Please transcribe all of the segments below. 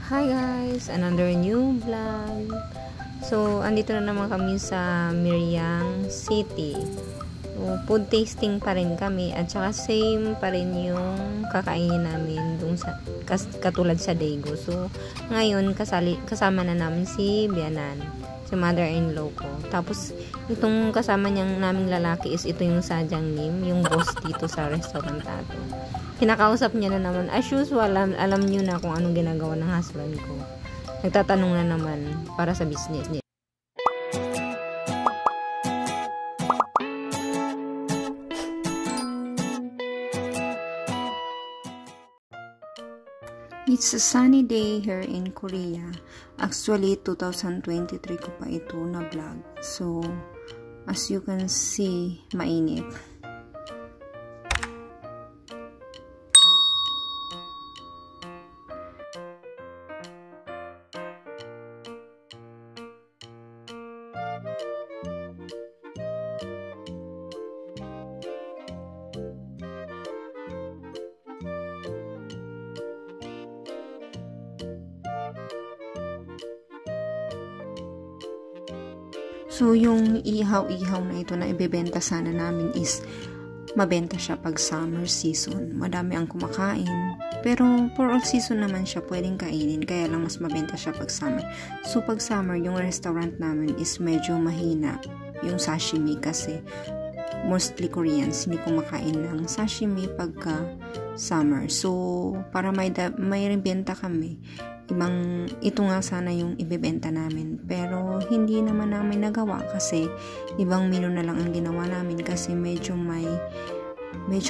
Hi guys! Another new vlog. So, andito na naman kami sa Miriam City. So, food tasting pa rin kami at saka same pa rin yung kakainin namin dun sa, katulad sa Daegu. So, ngayon kasama na namin si Bianan, si mother-in-law ko. Tapos, itong kasama niyang naming lalaki is ito yung Sadyang Nim, yung boss dito sa restaurant nato. Kinakausap niya na naman. As usual, alam niyo na kung anong ginagawa ng husband ko. Nagtatanong na naman para sa business niya. It's a sunny day here in Korea. Actually, 2023 ko pa ito na vlog. So, as you can see, mainit. So, yung ihaw-ihaw na ito na ibebenta sana namin is mabenta siya pag summer season. Madami ang kumakain. Pero, for all season naman siya pwedeng kainin. Kaya lang mas mabenta siya pag summer. So, pag summer, yung restaurant namin is medyo mahina. Yung sashimi kasi mostly Koreans hindi kumakain ng sashimi pagka summer. So, para may benta kami, ito nga sana yung ibebenta namin, pero hindi naman namin nagawa kasi ibang menu na lang ang ginawa namin kasi medyo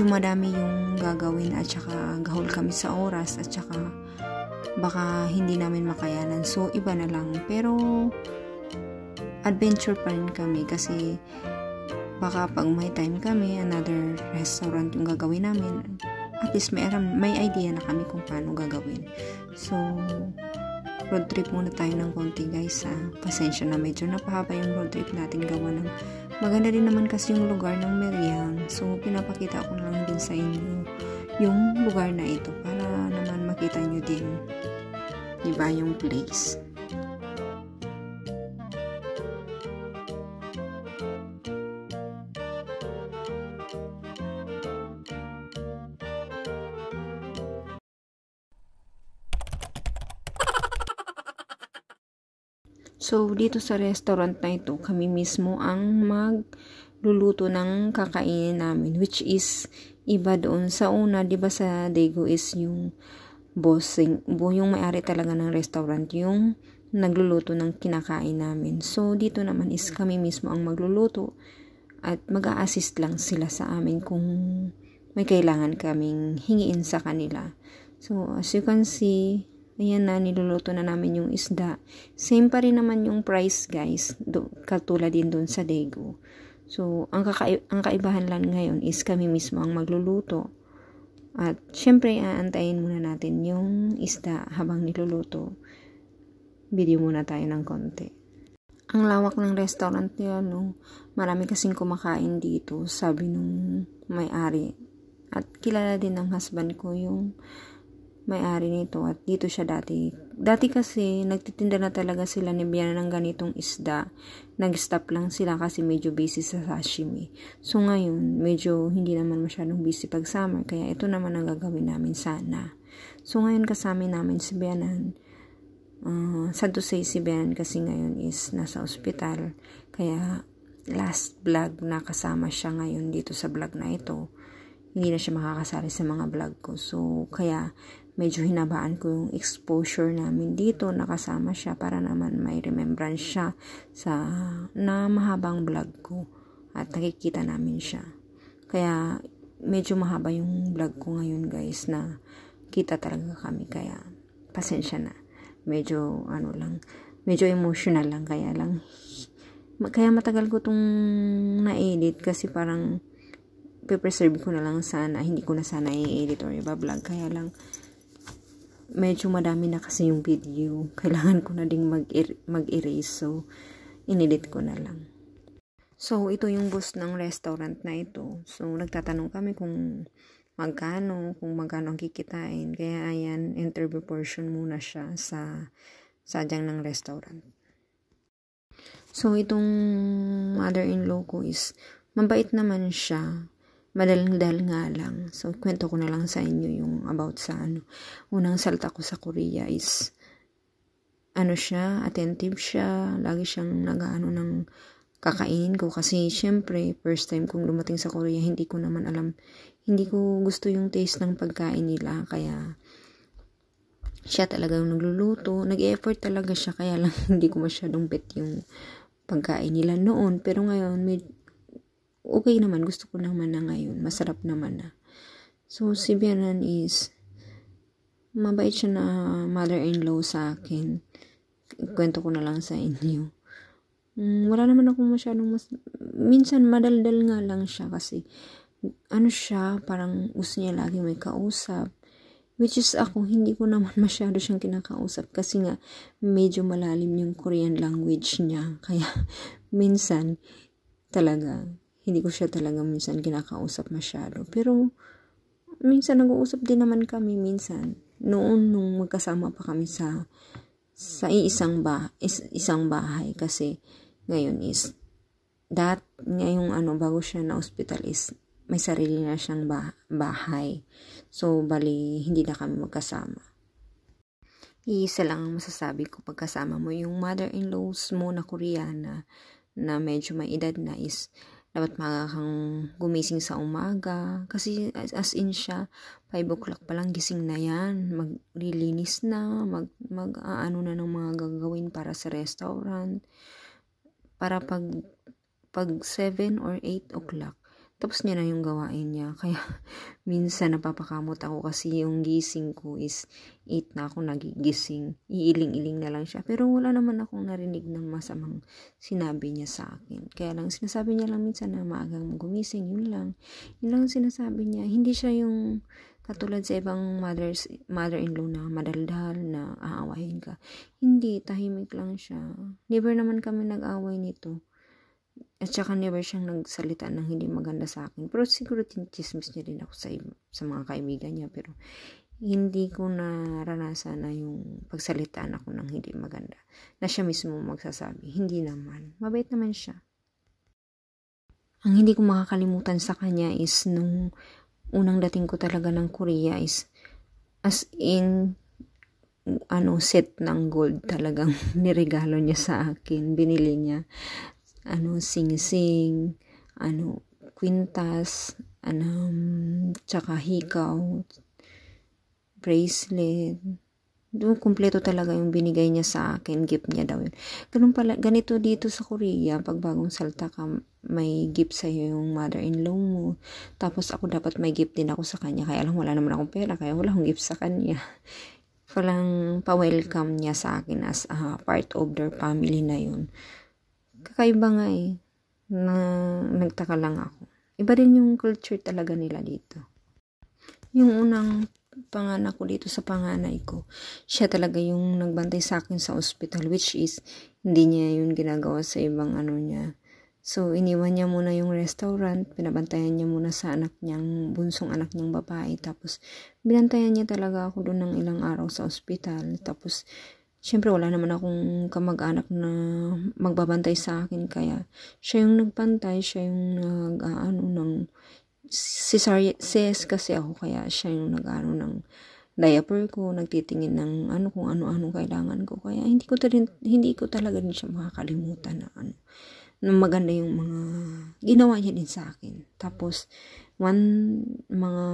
madami yung gagawin at saka gahol kami sa oras at saka baka hindi namin makayanan, so iba na lang. Pero adventure pa rin kami kasi baka pag may time kami another restaurant yung gagawin namin, at least may idea na kami kung paano gagawin. So, road trip muna tayo ng konti guys. Pasensya na medyo napahaba yung road trip natin gawa ng maganda din naman kasi yung lugar ng Miriam. So, pinapakita ko na lang din sa inyo yung lugar na ito para naman makita nyo din. Diba yung place? So, dito sa restaurant na ito, kami mismo ang magluluto ng kakainin namin, which is iba doon sa una. Diba sa Daegu is yung bossing, yung may-ari talaga ng restaurant, yung nagluluto ng kinakain namin. So, dito naman is kami mismo ang magluluto at mag-a-assist lang sila sa amin kung may kailangan kaming hingiin sa kanila. So, as you can see, ayan na, niluluto na namin yung isda. Same pa rin naman yung price guys, katulad din doon sa Daegu. So, ang kaibahan lang ngayon is kami mismo ang magluluto. At syempre, aantayin muna natin yung isda habang niluluto. Video muna tayo ng konti. Ang lawak ng restaurant niya, no? Marami kasing kumakain dito, sabi nung may-ari. At kilala din ng husband ko yung may-ari nito at dito siya dati. Dati kasi nagtitinda na talaga sila ni Biana ng ganitong isda. Nag-stop lang sila kasi medyo busy sa sashimi. So ngayon, medyo hindi naman masyadong busy pag summer kaya ito naman ang gagawin namin sana. So ngayon kasama namin si Bianan. Sad to say si Bianan kasi ngayon is nasa ospital. Kaya last vlog na kasama siya ngayon dito sa vlog na ito. Hindi na siya makakasali sa mga vlog ko. So kaya medyo hinabaan ko yung exposure namin dito, nakasama siya para naman may remembrance siya na mahabang vlog ko at nakikita namin siya. Kaya medyo mahaba yung vlog ko ngayon guys na kita talaga kami, kaya pasensya na. Medyo medyo emotional lang kaya matagal ko tong na-edit kasi parang pe-preserve ko na lang sana, hindi ko na sana i-edit or i-vlog, kaya lang medyo madami na kasi yung video. Kailangan ko na ding mag-erase. So, inedit ko na lang. So, ito yung boss ng restaurant na ito. So, nagtatanong kami kung kung magkano ang kikitain. Kaya ayan, interview portion muna siya sa sadyang ng restaurant. So, itong mother-in-law ko is, mabait naman siya. Madaldal nga lang. So, kwento ko na lang sa inyo yung about sa unang salta ko sa Korea is, siya, attentive siya. Lagi siyang ng kakainin ko. Kasi, syempre, first time kong lumating sa Korea, hindi ko naman alam, hindi ko gusto yung taste ng pagkain nila. Kaya, siya talagang nagluluto. Nag-effort talaga siya. Kaya lang, hindi ko masyadong bet yung pagkain nila noon. Pero ngayon, okay naman. Gusto ko naman na ngayon. Masarap naman na. So, si Bianan is, mabait siya na mother-in-law sa akin. Kwento ko na lang sa inyo. Wala naman ako masyadong minsan madaldal nga lang siya kasi, siya, parang gusto niya lagi may kausap. Which is ako, hindi ko naman masyado siyang kinakausap kasi nga medyo malalim yung Korean language niya. Kaya minsan talaga, hindi ko siya talaga minsan kinakausap masyado. Pero minsan nag-uusap din naman kami minsan. Noon nung magkasama pa kami sa isang bahay kasi ngayon is ngayong bago siya na hospital is may sarili na siyang bahay. So, bali, hindi na kami magkasama. Iisa lang ang masasabi ko pagkasama mo. Yung mother-in-laws mo na Koreana na medyo may edad na is dapat kang gumising sa umaga. Kasi as in siya, 5 o'clock pa lang gising na yan. Maglilinis na, na ng mga gagawin para sa restaurant. Para pag 7 or 8 o'clock, tapos niya na yung gawain niya. Kaya, minsan napapakamot ako kasi yung gising ko is 8 na ako nagigising. Iiling-iling na lang siya. Pero wala naman akong narinig ng masamang sinabi niya sa akin. Kaya lang, sinasabi niya lang minsan na maagang gumising. Yun lang. Yun lang sinasabi niya. Hindi siya yung katulad sa ibang mother-in-law na madaldal, na aawahin ka. Hindi, tahimik lang siya. Never naman kami nag-away nito. At saka never siyang nagsalita ng hindi maganda sa akin. Pero siguro tinichismis niya rin ako sa mga kaibigan niya. Pero hindi ko naranasan na yung pagsalitaan ako ng hindi maganda. Na siya mismo magsasabi. Hindi naman. Mabait naman siya. Ang hindi ko makakalimutan sa kanya is nung unang dating ko talaga ng Korea is as in set ng gold talagang niregalo niya sa akin. Binili niya. Sing-sing, kwintas, tsaka hikaw, bracelet. Doon, kumpleto talaga yung binigay niya sa akin, gift niya daw yun. Ganito dito sa Korea, pag bagong salta ka, may gift sa'yo yung mother-in-law mo. Tapos ako dapat may gift din ako sa kanya, kaya lang wala naman akong pera, kaya wala akong gift sa kanya. Walang pa-welcome niya sa akin as part of their family na yun. Kakaiba nga na nagtaka lang ako. Iba rin yung culture talaga nila dito. Yung unang panganak ko dito sa panganay ko, siya talaga yung nagbantay sa akin sa hospital, which is hindi niya yun ginagawa sa ibang niya. So, iniwan niya muna yung restaurant, pinabantayan niya muna sa bunsong anak niyang babae, tapos binantayan niya talaga ako doon ng ilang araw sa hospital. Tapos syempre wala naman akong kamag-anak na magbabantay sa akin, kaya siya yung nagbantay, siya yung ng cesarean kasi ako, kaya siya yung ng diaper ko, nagtitingin ng kung ano-ano kailangan ko. Kaya hindi ko talaga din siya makakalimutan na maganda yung mga ginawa niya din sa akin. Tapos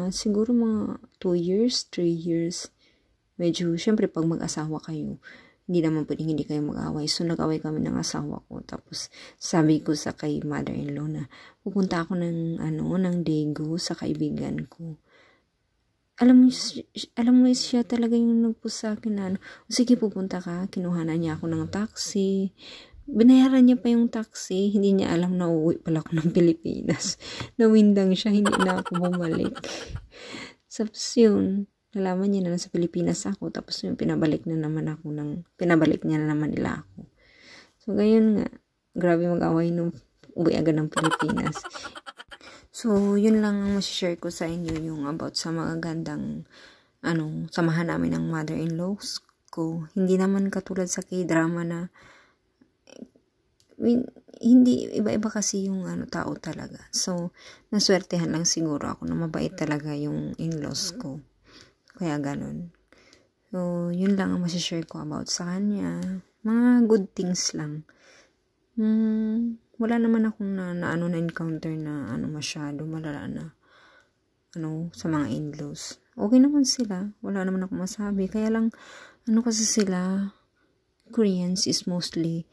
siguro mga 2 years, 3 years, medyo, syempre, pag mag-asawa kayo, hindi naman pwedeng hindi kayo mag-away. So, nag-away kami ng asawa ko. Tapos, sabi ko sa kay mother-in-law na, pupunta ako ng Daegu sa kaibigan ko. Alam mo, siya talaga yung nagpush sa akin na, sige, pupunta ka. Kinuhanan niya ako ng taxi. Binayaran niya pa yung taxi. Hindi niya alam na uuwi pala ako ng Pilipinas. Nawindang siya, hindi na ako bumalik. Tapos yun, nalaman niya na nasa Pilipinas ako, tapos yung pinabalik niya na naman nila ako. So, gayon nga, grabe mag-away nung uwi agad ng Pilipinas. So, yun lang ang masishare ko sa inyo, yung about sa mga gandang samahan namin ng mother-in-law ko. Hindi naman katulad sa K-drama na hindi, iba-iba kasi yung tao talaga. So, naswertehan lang siguro ako na mabait talaga yung in-laws ko. Kaya ganun. So, yun lang ang masishare ko about sa kanya. Mga good things lang. Wala naman akong na-encounter na masyado malala na sa mga in-laws. Okay naman sila. Wala naman akong masabi. Kaya lang, kasi sila, Koreans is mostly,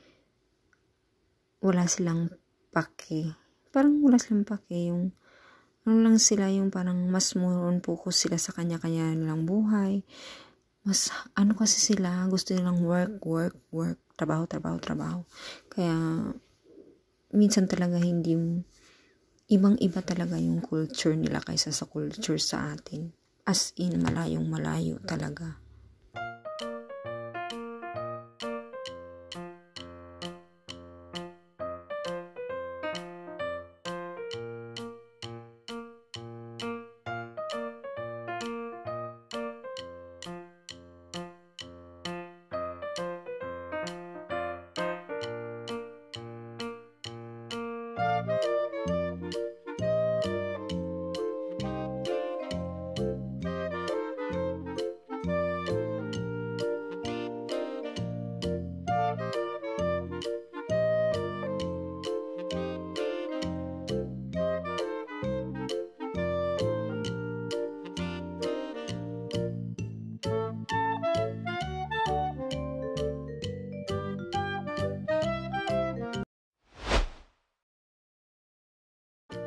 wala silang pake. Parang wala silang pake. Yung, lang sila, yung parang mas more on focus sila sa kanya-kanya nilang buhay. Mas, kasi sila, gusto nilang work, trabaho. Kaya, minsan talaga hindi ibang-iba talaga yung culture nila kaysa sa culture sa atin. As in, malayong-malayo talaga.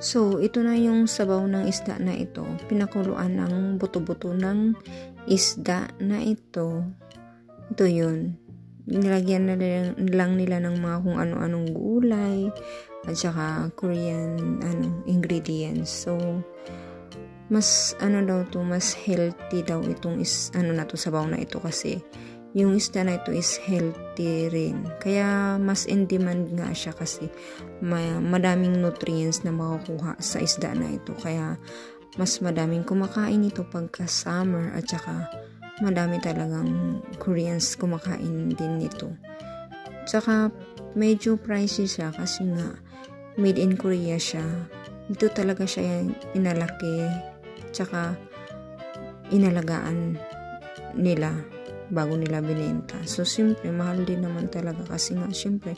So, ito na yung sabaw ng isda na ito. Pinakuluan ng buto-buto ng isda na ito. Ito yun. Nilagyan na lang nila ng mga kung ano-anong gulay at saka Korean ingredients. So, mas mas healthy daw itong sabaw na ito kasi yung isda na ito is healthy rin. Kaya mas in demand nga siya kasi madaming nutrients na makukuha sa isda na ito. Kaya mas madaming kumakain ito pagka summer at saka madami talagang Koreans kumakain din nito. Tsaka medyo pricey siya kasi nga made in Korea siya. Dito talaga siya inalaki tsaka inalagaan nila bago nila binenta. So, siyempre, mahal din naman talaga kasi nga, siyempre,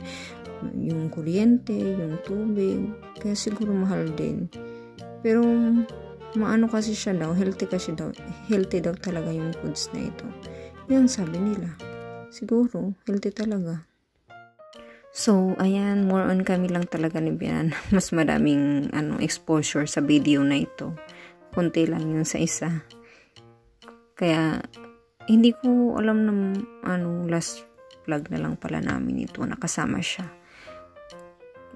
yung kuryente, yung tubig, kaya siguro mahal din. Pero, kasi siya daw, healthy daw talaga yung foods na ito. Yan sabi nila. Siguro, healthy talaga. So, ayan, more on kami lang talaga ni Bian. Mas madaming, exposure sa video na ito. Kunti lang yung sa isa. Kaya, hindi ko alam na last vlog na lang pala namin ito nakasama siya.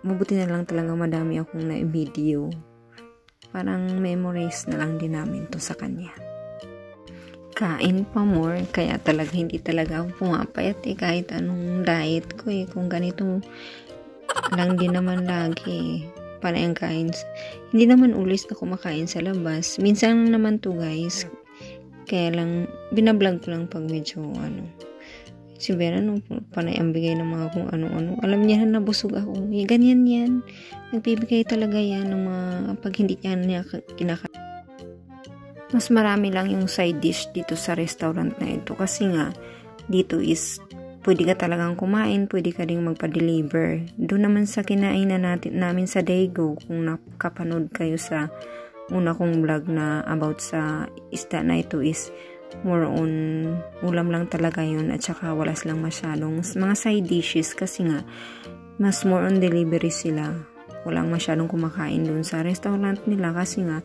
Mabuti na lang talaga madami akong na-video. Parang memories na lang din namin to sa kanya. Kain pa more, kaya talaga hindi talaga ako pumapayat kahit anong diet ko kung ganito lang din naman lagi. Parang kain. Hindi naman ulis na kumakain sa labas. Minsan naman to guys. Kaya lang, binablog ko lang pag medyo si Vera panay ang bigay ng mga kung ano-ano. Alam niya na nabusog ako. Ganyan yan. Nagbibigay talaga yan ng mga pag hindi niya kinakain. Mas marami lang yung side dish dito sa restaurant na ito. Kasi nga, dito is pwede ka talagang kumain, pwede ka rin magpa-deliver. Doon naman sa kinainan namin sa Daegu, kung nakapanood kayo sa una kong vlog na about sa isda na ito is more on ulam lang talaga yun at saka wala silang masyadong mga side dishes kasi nga mas more on delivery sila. Walang masyadong kumakain dun sa restaurant nila kasi nga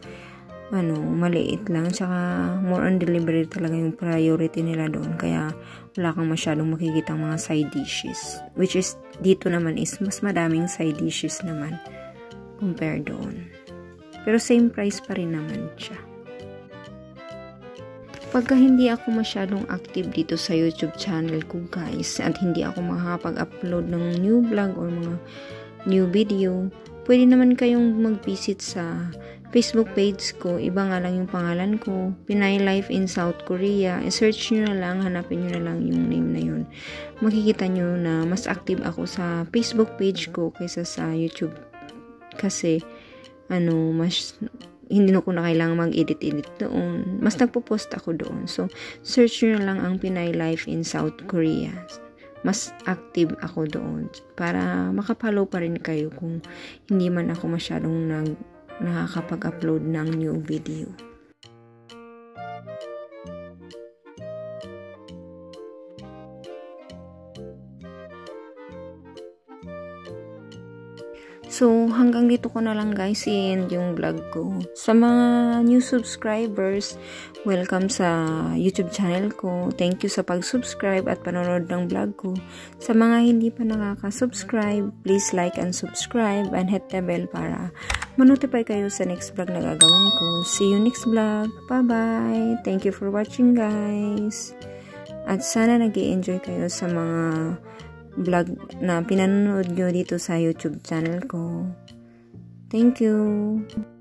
maliit lang tsaka more on delivery talaga yung priority nila doon kaya wala kang masyadong makikitang mga side dishes which is dito naman is mas madaming side dishes naman compare doon. Pero same price pa rin naman siya. Pagka hindi ako masyadong active dito sa YouTube channel ko guys at hindi ako makakapag-upload ng new vlog or mga new video, pwede naman kayong mag-visit sa Facebook page ko. Iba nga lang yung pangalan ko, Pinay Life in South Korea. I-search nyo na lang, hanapin nyo na lang yung name na yun. Makikita nyo na mas active ako sa Facebook page ko kaysa sa YouTube. Kasi, mas hindi na ko na kailangan mag-edit doon. Mas nagpo-post ako doon. So, search nyo na lang ang Pinay Life in South Korea. Mas active ako doon. Para makapollow pa rin kayo kung hindi man ako masyadong nakakapag-upload ng new video. So, hanggang dito ko na lang guys i-end yung vlog ko. Sa mga new subscribers, welcome sa YouTube channel ko. Thank you sa pag-subscribe at panonood ng vlog ko. Sa mga hindi pa nakaka-subscribe, please like and subscribe and hit the bell para ma-notify kayo sa next vlog na gagawin ko. See you next vlog. Bye-bye! Thank you for watching guys. At sana nag-i-enjoy kayo sa mga vlog na pinanonood nyo dito sa YouTube channel ko. Thank you!